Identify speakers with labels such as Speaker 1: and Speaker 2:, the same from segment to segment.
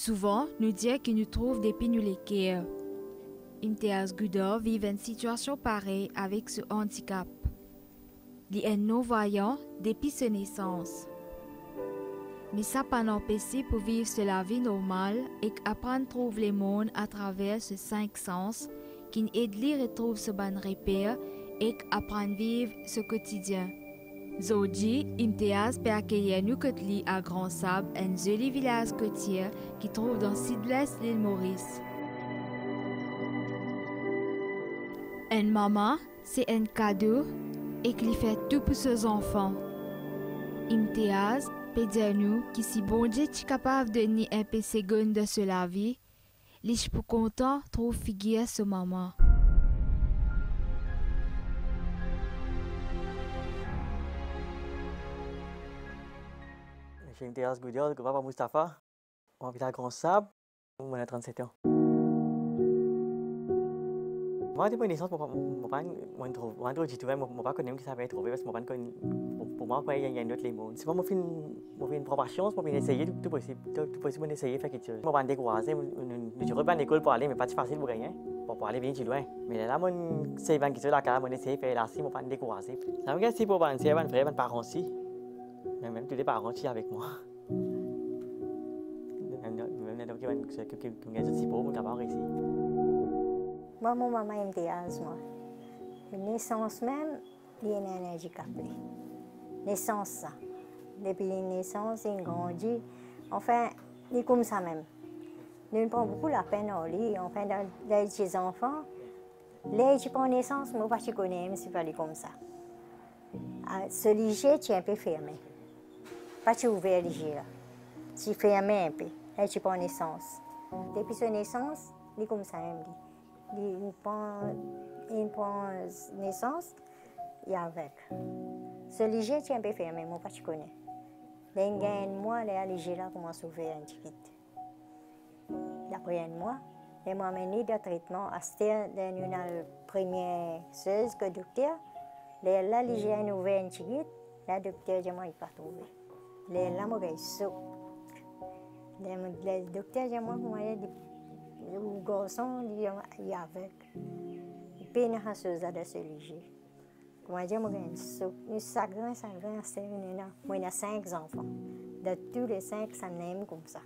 Speaker 1: Souvent, nous disons que nous trouvons des pénuliers. Imtiaz Gouda vit une situation pareille avec ce handicap. Il est non-voyant depuis sa naissance. Mais ça pas empêché pour vivre la vie normale et apprendre à trouver le monde à travers ces 5 sens qui aident à retrouver ce bon repère et apprendre à vivre ce quotidien. Aujourd'hui, Imtiaz peut accueillir nous à Grand Sable, un joli village côtier qui trouve dans le sud-ouest de l'île Maurice. Une maman, c'est un cadeau et qui fait tout pour ses enfants. Imtiaz peut dire nous que si bon Dieu est capable de donner un peu de secondes de la vie, les je suis content de trouver figure ce maman.
Speaker 2: Je suis Imtiaz Gouda, le papa Moustapha. On vit à Grand Sable. On a 37 ans. Moi, depuis naissance, mon père, j'ai trouvé mon père connaît qui savait trouver parce que mon père connaît. Pour moi, il y a un autre monde. C'est pas mon film, une proportion, c'est essayer tout possible d'essayer faire quelque chose. Mon père découragé, je reviens à l'école pour aller, mais pas si facile pour gagner. Pour aller bien loin. Mais là, c'est quelque chose là, mon essayer faire là, mon père découragé. Ça me dit pour c'est un frère, un parent aussi. Même tous les parents qui sont avec moi. Même qui ont si beau, mon camarade ici.
Speaker 3: Moi, mon maman Imtiaz, moi. La naissance même, il y a un handicap. Naissance, ça. Depuis la naissance, il grandit. Enfin, il est comme ça même. Nous prenons beaucoup la peine en lui. Enfin, dans les enfants, les qui prennent naissance, moi, pas connais, mais c'est pas comme ça. Ce léger, tu es un peu fermé. Pas tu ouvert léger là. Tu fermé un peu. Et tu prends naissance. Depuis sa naissance, il est comme ça même. Il prend naissance, il est avec. Ce léger, tu es un peu fermé, moi, pas tu connais. Les mois, les léger là commence à ouvrir un petit peu. D'après un mois, les m'ont amené de traitement à la première chose que le docteur, les léger a ouvert un petit peu, le docteur n'a pas trouvé. Les là, moi, ils sont. Le docteur n'a pas dit. Le garçon, il est avec. Il peine à se faire ce léger. Comment dire, moi, nous sagrons, moi, il y a 5 enfants. De tous les 5, ça m'aime comme ça.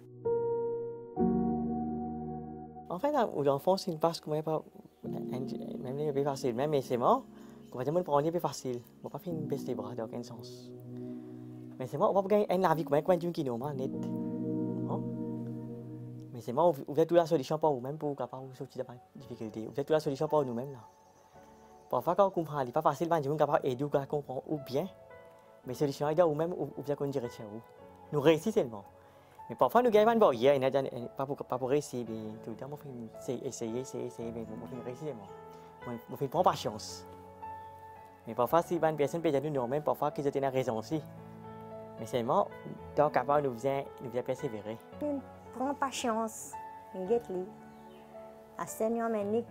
Speaker 2: En fait, l'enfance, c'est une passe comme pas. Même les peu facile, même c'est mort. Comment dire, moi, pour un peu facile. On va pas faire une baisse des bras, dans aucun sens. Mais c'est moi, on va gagner une vie comme un qui est normal, net. Mais c'est moi, vous êtes toute la solution pour vous-même pour capable sortir de la difficulté. Vous êtes toute la solution pour nous-mêmes là. Parfois, quand on comprend, il n'est pas facile, on est capable d'aider ou de comprendre ou bien. Mais la solution est de vous-même ou bien qu'on dirait chez vous. Nous réussissons seulement. Mais parfois, nous gagnons une barrière, pas pour réussir. Tout le temps, on fait essayer, mais on fait réussir seulement. On fait prendre patience. Mais parfois, si une personne peut dire nous-mêmes, parfois, qu'ils ont raison aussi. Mais seulement, tant capable de nous persévérer.
Speaker 3: Prends patience, guette-les. À ce moment-là, nous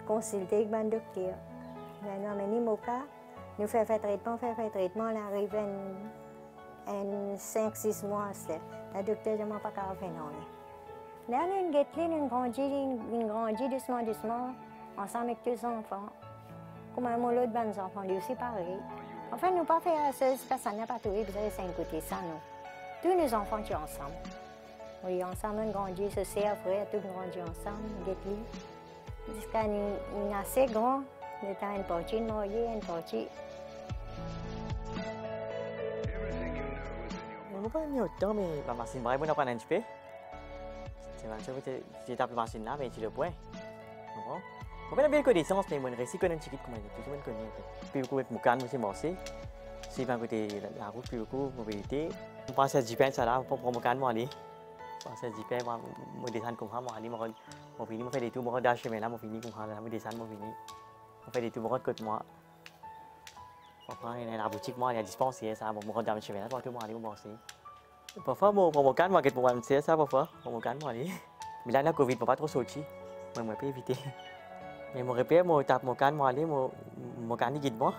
Speaker 3: consulter avec le docteur. Nous nous faisons traitement, on arrive en 5-6 mois. Le docteur ne m'a pas fait non. Là, nous guette-les, nous grandissons doucement, ensemble avec tous les enfants. Comme l'autre bande enfants, ils aussi pareil. Enfin, nous ne pas faire ça, parce que ça n'a pas tout, vous avez 5 côtés, ça, nous. Tous nos enfants sont ensemble. Oui, ensemble, on grandit, ce c'est après, tout grandit ensemble, guette-les. Jusqu'à nous assez grand, nous avons une partie de mariée, une partie.
Speaker 2: Je ne sais pas autant, mais la machine, je ne sais pas un petit peu. C'est la machine là, mais tu le point. Je n'ai pas de connaissance, mais je réussis à connaître comment tout le monde connaît. Puis beaucoup avec mon canne, c'est morcé. Si je côté la route, puis beaucoup mobilité. Je pense à JPN, ça là, pour mon canne, moi aller. Je pense à JPN, moi descends comme ça, moi aller, moi fini, moi fais des tours, moi dash chemin là, moi fini comme ça, moi descends, moi fini. Moi fais des tours, moi côté moi. Parfois, il y a la boutique, moi, il y a dispensaire, ça, moi dans le chemin là, partout, moi aller, moi morcé. Parfois, pour mon canne, moi, pour moi, c'est ça, parfois, pour mon canne, moi aller. Mais là, la Covid, je ne peux pas trop sortir. Moi, je peux éviter. Mais mon repère, moi, tape mon canne, moi aller, mon canne guide moi.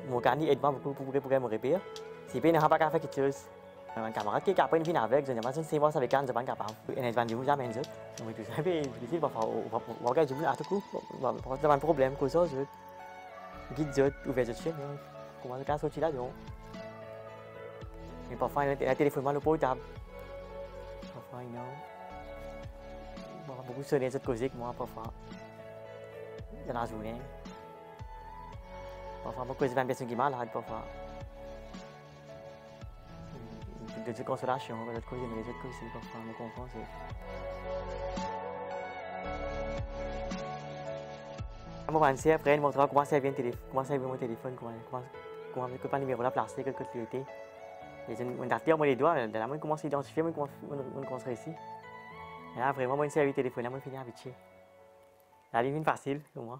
Speaker 2: Mon canne aide moi pour me repère. Si bien, il n'y a pas qu'à faire quelque chose. Un camarade qui après une vie avec, je n'ai pas c'est moi ça avec un de ban capable. Et ne ban du jamais en jeu. Donc tu sais ici parfois on regarde du à tout coup, on a un problème cause ça jeu. Guide jeu ouvert jeu chez nous. Comment le cas sorti là donc. Mais parfois le téléphone mal au portable. Parfois non. Beaucoup sonner cette cause que moi parfois. Dans la journée. Parfois beaucoup de personnes qui malades parfois. De consolation, de cause, mais de cause, parfois, me comprends. À un moment donné, après, il montre comment ça vient mon téléphone, comment pas numéro là placé, que tu étais. Et je me dis, moi les doigts, de la main, comment s'identifier, moi, comment construire ici. Et là, vraiment, moi, c'est avec le téléphone, là, moi, fini avec chier. La ligne facile, pour moi.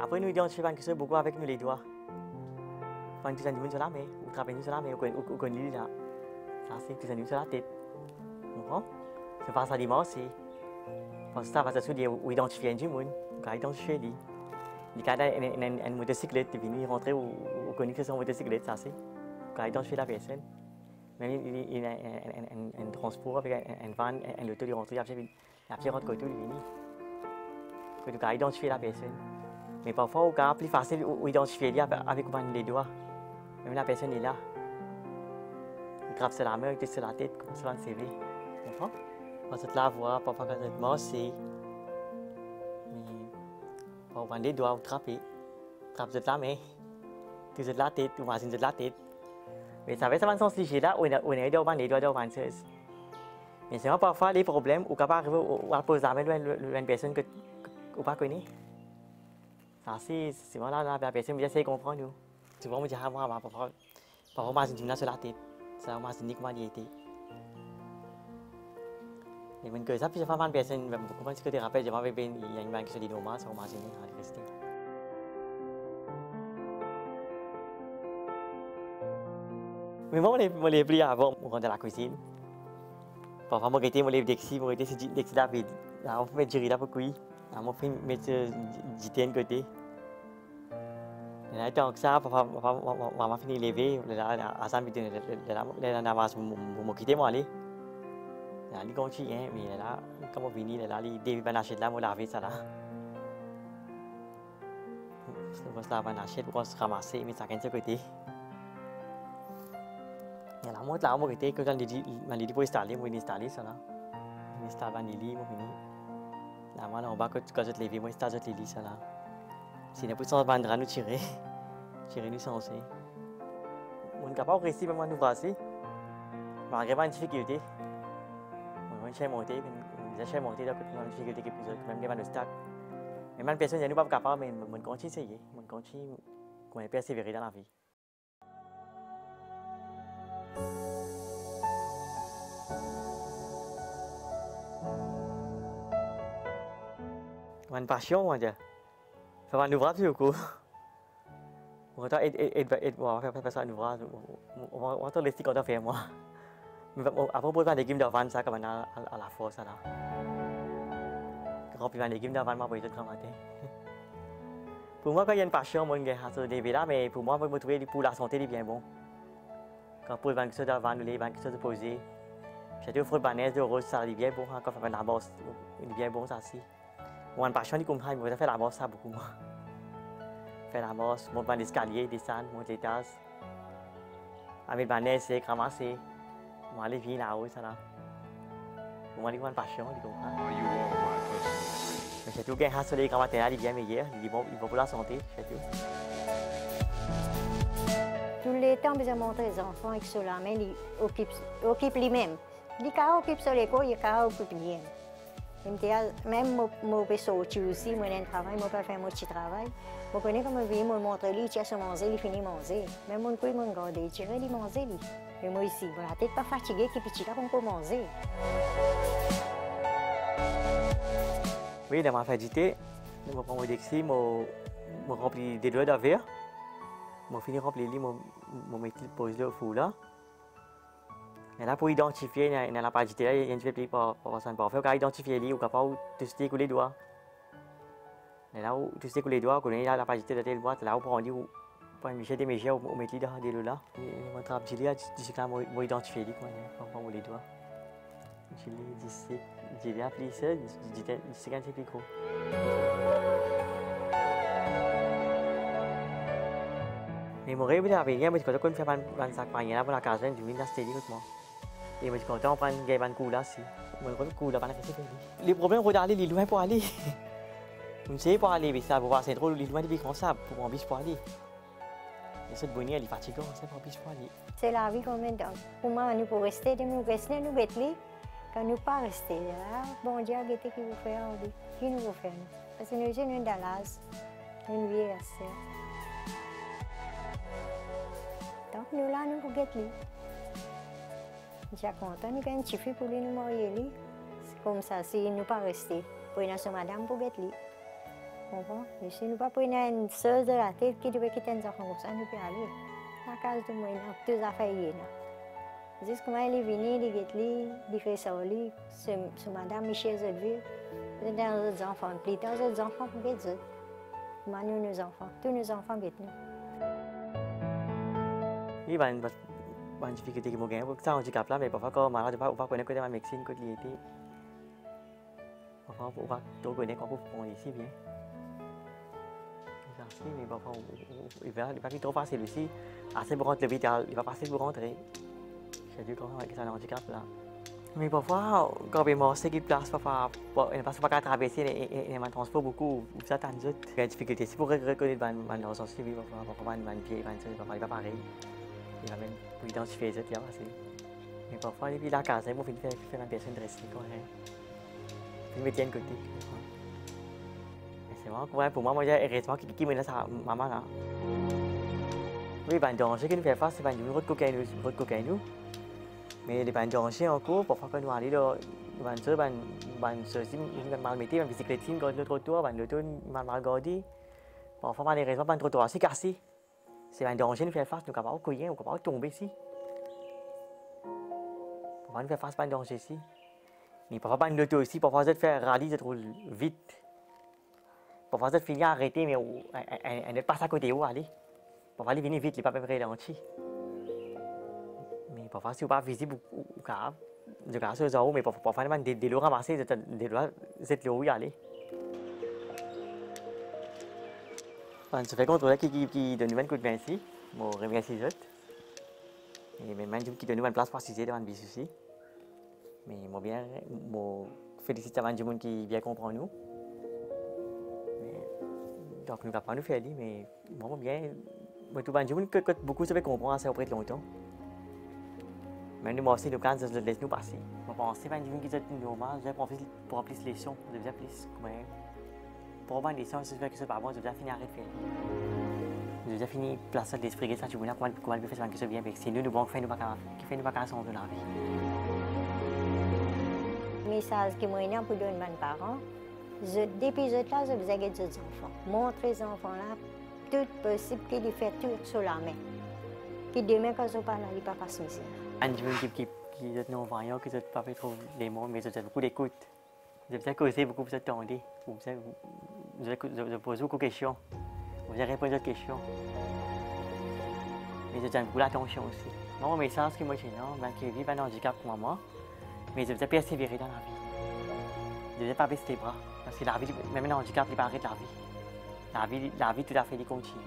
Speaker 2: Après, nous identifions beaucoup avec nous les doigts. Quand tu as du sur la main, ou travailles sur la main, ou qu'on lit là. Ça, c'est que tu as sur la tête. Tu comprends? C'est pas ça dimanche, c'est. Parce que ça va se dire, ou identifier du monde, ou identifier lui. Il y a une motocyclette, tu viens rentrer ou connaître que c'est une motocyclette, ça c'est. Ou identifier la personne. Même il y a un transport avec un van, un auto de rentrer, il y a plusieurs autres côtés, il vient. Que tu peux identifier la personne. Mais parfois, c'est plus facile d'identifier avec les doigts. Même la personne est là. Il grappe sur la main, il sur la tête, comme sur un CV. Tu comprends? Quand tu la vois, parfois quand tu te masses, on prend les doigts, on trappe sur la main, tu sur la tête, ou machine sur la tête. Mais ça va être un sens léger là, on est devant les doigts devant ça. Mais c'est parfois les problèmes, ou capable d'arriver à poser la main à une personne que tu ne connais pas. Ça c'est vraiment la personne qui essaie de comprendre. Souvent, on me dit, parfois, on m'a sur la tête. Ça m'a dit comment il était. Et quand ça, puis j'ai fait une personne, comment est-ce que tu te rappelles, il y a une banque qui se dit normal, ça m'a dit à l'université. Mais moi, je l'ai pris avant, on rentre dans la cuisine. Parfois, moi, je l'ai Dexy, Dexy David. On fait du riz là pour cuire. On fait mettre du thé de côté. Et là, tant que ça, on va finir de lever. À ça, je vais quitter moi aller. Là, il continue, mais là, quand on finit, là, il début de l'assiette là, on laver ça là. On se lave l'assiette pour se ramasser, mais ça vient de ce côté. Et là, moi, là, on va quitter, quand on dit pour installer, on va installer ça là. On installe le lit, on finit. Là, moi, là, on va quand je te lève, on installe le lit ça là. Si nous pouvons vendre, nous tirer nous sens. On est capable de réussir à nous brasser. Malgré une difficulté. On va monter, on monter, donc on a une difficulté qui est plus même les manuscrits. Mais même personne n'est pas capable, mais on continue essayer, on continue à persévérer dans la vie. Une passion, on va dire. Ça va nous voir plus beaucoup. On va faire ça nous voir. On va te laisser quand on fait moi. Après, on peut faire des légumes d'avant, ça comme à la force là. Quand on peut faire des légumes d'avant, moi, je vais te matin. Pour moi, quand il y a une passion, moi, je vais là, mais pour moi, je trouve pour la santé, c'est bien bon. Quand on peut faire quelque chose d'avant, nous les faire quelque chose de posé. J'ai toujours fait de banane, de rose, ça, c'est bien bon. Quand on fait la bosse, c'est bien bon ça aussi. Moi, une passion, mais je fais la bosse, ça beaucoup. Faire la bosse, monter l'escalier, descendre, monter l'étage. Avec la banane, c'est ramasser. Moi, les filles là-haut, ça là. Pour moi, c'est une passion, tu comprends? Mais c'est tout, quand il soleil, quand matin, il est bien meilleur, il est bon pour la santé, c'est tout.
Speaker 3: Tous les temps, je montre les enfants avec cela, mais ils occupent lui-même. Ils occupent sur l'école, ils occupent bien. Même moi, je sortir aussi, moi, j'ai un travail, moi, je fais un petit travail. Je connais comment je me montre, il tient à manger, il finit de manger. Même moi, je regarde, il tire, il mange. Mais moi, ici, la tête pas fatiguée, qui petit là, on peut manger.
Speaker 2: Oui, dans ma fête, je prends mon Dexy, je remplis des doigts de verre. Je finis de remplir les lits, je mets le pose au four là. Et là, pour identifier, il y a la page là, il y a une petite pour ça, pour faire identifier les lits, ou capable de se tirer les doigts. Et là, où tu sais que les doigts, quand il y a la page de telle boîte, là, on prend Pour Michel des mégias, on met dans des lots là. On va travailler là, d'ici là, on identifie les coins, on les doigts. J'ai appelé ça, c'est quand c'est plus gros. Mais mon rêve, c'est que quand on fait un sac pain, là, pour la case, je viens d'installer avec moi. Et je suis content de prendre un coup là, si. Je prends un coup là, pendant que c'est fini. Les problèmes, regarder les loin pour aller. On sait pour aller, mais ça, pour voir, c'est drôle, les loin, comme ça, pour en biche pour aller. Et cette bonne, elle est fatigante, c'est pour en biche pour aller.
Speaker 3: C'est la vie qu'on met dans. Pour moi, nous pour rester, nous rester, nous rester. Quand nous pas rester là, bon Dieu a été qui vous fait, qui nous vous fait. Parce que nous sommes dans l'âge, nous vivons assez. Donc nous là, nous vous guettons. Je suis content, nous avons un petit fille pour nous marier. C'est comme ça, si nous pas rester, pour une madame pour guetter. Comprends? Et si nous pas prendre une soeur de la tête qui devait quitter nos enfants comme ça, nous pouvons aller. La case de moi, nous avons affaires. Jusqu'à quand elle est venue, elle est fait ça au lit, c'est madame Michel Zodville. Nous avons des enfants, plus tard, des enfants pour guetter. Nous, nos enfants, tous nos enfants guettent nous.
Speaker 2: Oui, une difficulté qui m'a gagné, ça handicap là, mais parfois quand on va connaître la médecine, quand il était. Parfois on va reconnaître qu'on peut prendre ici bien. Mais parfois il va trop facile aussi. Assez pour rentrer vite, il va passer pour rentrer. J'ai dû comprendre avec un handicap là. Mais parfois, quand on m'a dit qu'il place, parfois, il ne passe pas qu'à traverser, il m'a transport beaucoup, ça t'en doute. Il y a des difficultés. Si vous reconnaissez le ressenti, parfois, il va pas pareil. Il va même identifier ça, il va passer. Mais parfois, il y a la case, il faut faire une personne dressée, il me tient de côté. C'est vraiment pour moi, j'ai heureusement qui me laisse à maman là. Oui, le danger que nous faisons face, c'est le route cocaïne. Mais les dangers encore, parfois quand nous allons dans ceci, nous mal mettez, une bicyclette, le trottoir, l'auto mal gardé. Parfois, malheureusement, le trottoir c'est cassé. C'est un danger nous faire face, nous ne pouvons pas couiller, nous ne pouvons pas tomber ici. Parfois, nous faisons face à un danger ici. Mais parfois, l'auto aussi, parfois, je fais rallye, je trouve vite. Parfois, je finis à arrêter, mais elle ne passe à côté où aller. Parfois, elle vient vite, il n'est pas près ralenti. Mais parfois, si vous n'êtes pas visible, vous avez sur les roues, mais parfois, des lots ramassés, des lots, c'est là où y aller. Ça fait contrôler qui donne un coup de main ici, je remercie les autres. Et même qui donne une place pour assister devant le bis aussi. Mais je félicite les gens qui bien comprennent nous. Donc, nous ne pouvons pas nous faire, mais moi, bien, tout le monde que beaucoup se fait comprendre assez auprès de longtemps. Mais nous aussi, nous laissons nous passer. Je pense que c'est un qui est normal, je pour plus les leçons, je vais plus pour avoir des leçons, je sais que c'est pas bon, je vais finir à faire. Je vais finir placer l'esprit ça, tu vois comment le faire ça bien, c'est nous qui fait nous vacances de la vie.
Speaker 3: Le message que moi pour donner à mes parents, depuis ce là, je vous ai des enfants. Montrez les enfants là, tout possible qu'ils fassent tout sur la main. Qui demain quand ils parlent, ils ne pas passer misère.
Speaker 2: Un jeune qui est non-voyant, qui ne peut pas trouver les mots, mais j'ai beaucoup d'écoute. J'ai besoin de causer beaucoup, vous attendez. Je pose beaucoup de questions. Vous avez répondu aux questions. Mais j'ai beaucoup d'attention aussi. Moi, mon message que moi j'ai, qui vit un handicap pour moi, mais je vais persévérer dans la vie. Je ne vais pas baisser les bras. Parce que la vie, même un handicap, il paraît de la vie. La vie tout à fait, il continue.